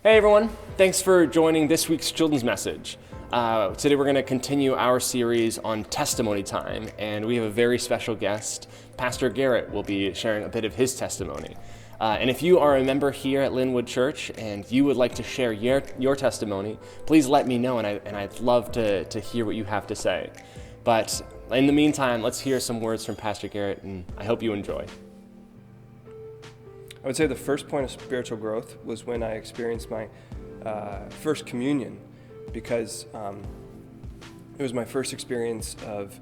Hey everyone, thanks for joining this week's children's message. Today we're going to continue our series on testimony time, and we have a very special guest. Pastor Garret will be sharing a bit of his testimony. And if you are a member here at Lynnwood Church and you would like to share your testimony, please let me know, and I'd love to hear what you have to say. But in the meantime, let's hear some words from Pastor Garret, and I hope you enjoy. I would say the first point of spiritual growth was when I experienced my first communion, because it was my first experience of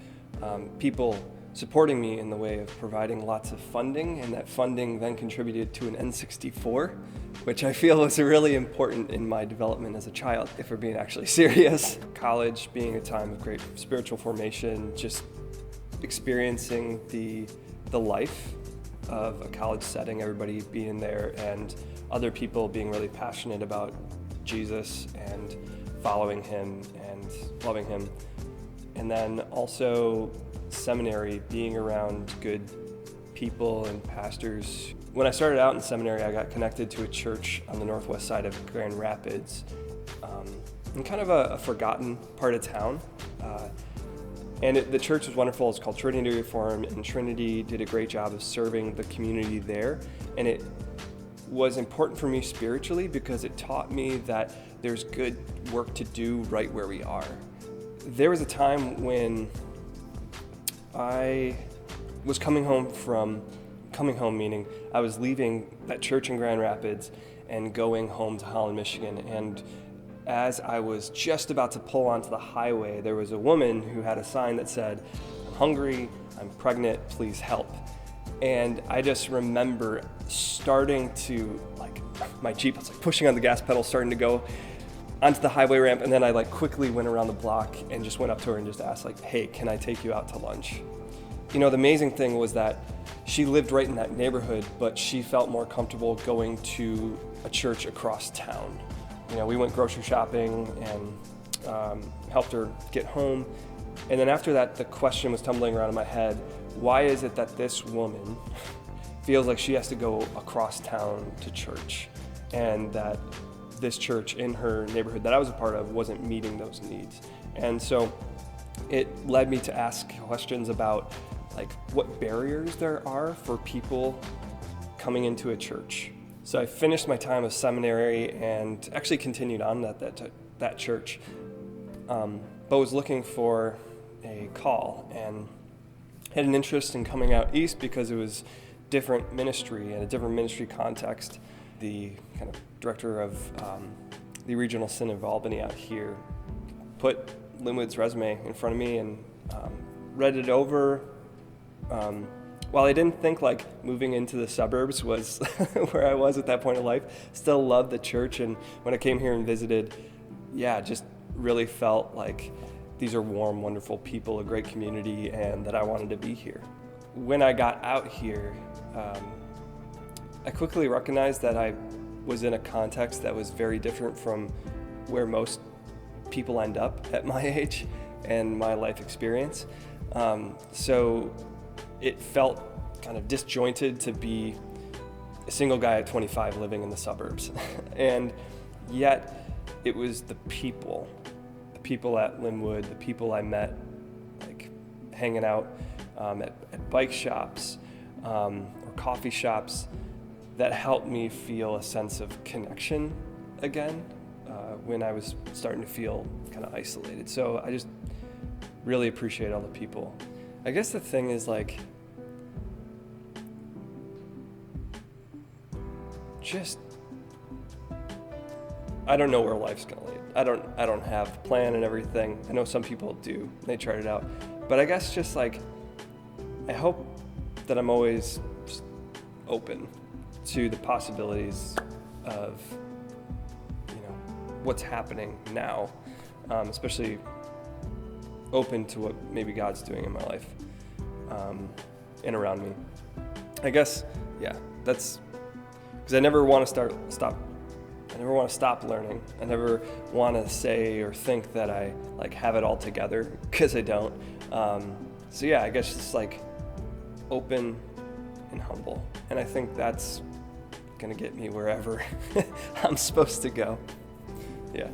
people supporting me in the way of providing lots of funding, and that funding then contributed to an N64, which I feel was really important in my development as a child, if we're being actually serious. College being a time of great spiritual formation, just experiencing the life of a college setting, everybody being there and other people being really passionate about Jesus and following him and loving him. And then also seminary, being around good people and pastors. When I started out in seminary, I got connected to a church on the northwest side of Grand Rapids, in kind of a forgotten part of town. And the church was wonderful. It's called Trinity Reformed, and Trinity did a great job of serving the community there. And it was important for me spiritually because it taught me that there's good work to do right where we are. There was a time when I was coming home, meaning I was leaving that church in Grand Rapids and going home to Holland, Michigan. And as I was just about to pull onto the highway, there was a woman who had a sign that said, "I'm hungry, I'm pregnant, please help." And I just remember starting to, my Jeep was pushing on the gas pedal, starting to go onto the highway ramp, and then I quickly went around the block and just went up to her and just asked, "Hey, can I take you out to lunch?" You know, the amazing thing was that she lived right in that neighborhood, but she felt more comfortable going to a church across town. You know, we went grocery shopping and helped her get home. And then after that, the question was tumbling around in my head, why is it that this woman feels like she has to go across town to church, and that this church in her neighborhood that I was a part of wasn't meeting those needs? And so it led me to ask questions about what barriers there are for people coming into a church. So I finished my time of seminary and actually continued on at that church, but was looking for a call and had an interest in coming out east because it was different ministry and a different ministry context. The kind of director of the regional synod of Albany out here put Lynnwood's resume in front of me and read it over. While I didn't think moving into the suburbs was where I was at that point in life, still loved the church. And when I came here and visited, just really felt like these are warm, wonderful people, a great community, and that I wanted to be here. When I got out here, I quickly recognized that I was in a context that was very different from where most people end up at my age and my life experience. So it felt kind of disjointed to be a single guy at 25 living in the suburbs. And yet it was the people at Lynnwood, the people I met hanging out at bike shops or coffee shops that helped me feel a sense of connection again when I was starting to feel kind of isolated. So I just really appreciate all the people. I guess the thing is I don't know where life's gonna lead. I don't have a plan and everything. I know some people do, they tried it out. But I guess just I hope that I'm always just open to the possibilities of, what's happening now, especially open to what maybe God's doing in my life and around me. I guess, that's because I never want to stop learning. I never want to say or think that I have it all together, because I don't. I guess just open and humble. And I think that's gonna get me wherever I'm supposed to go. Yeah.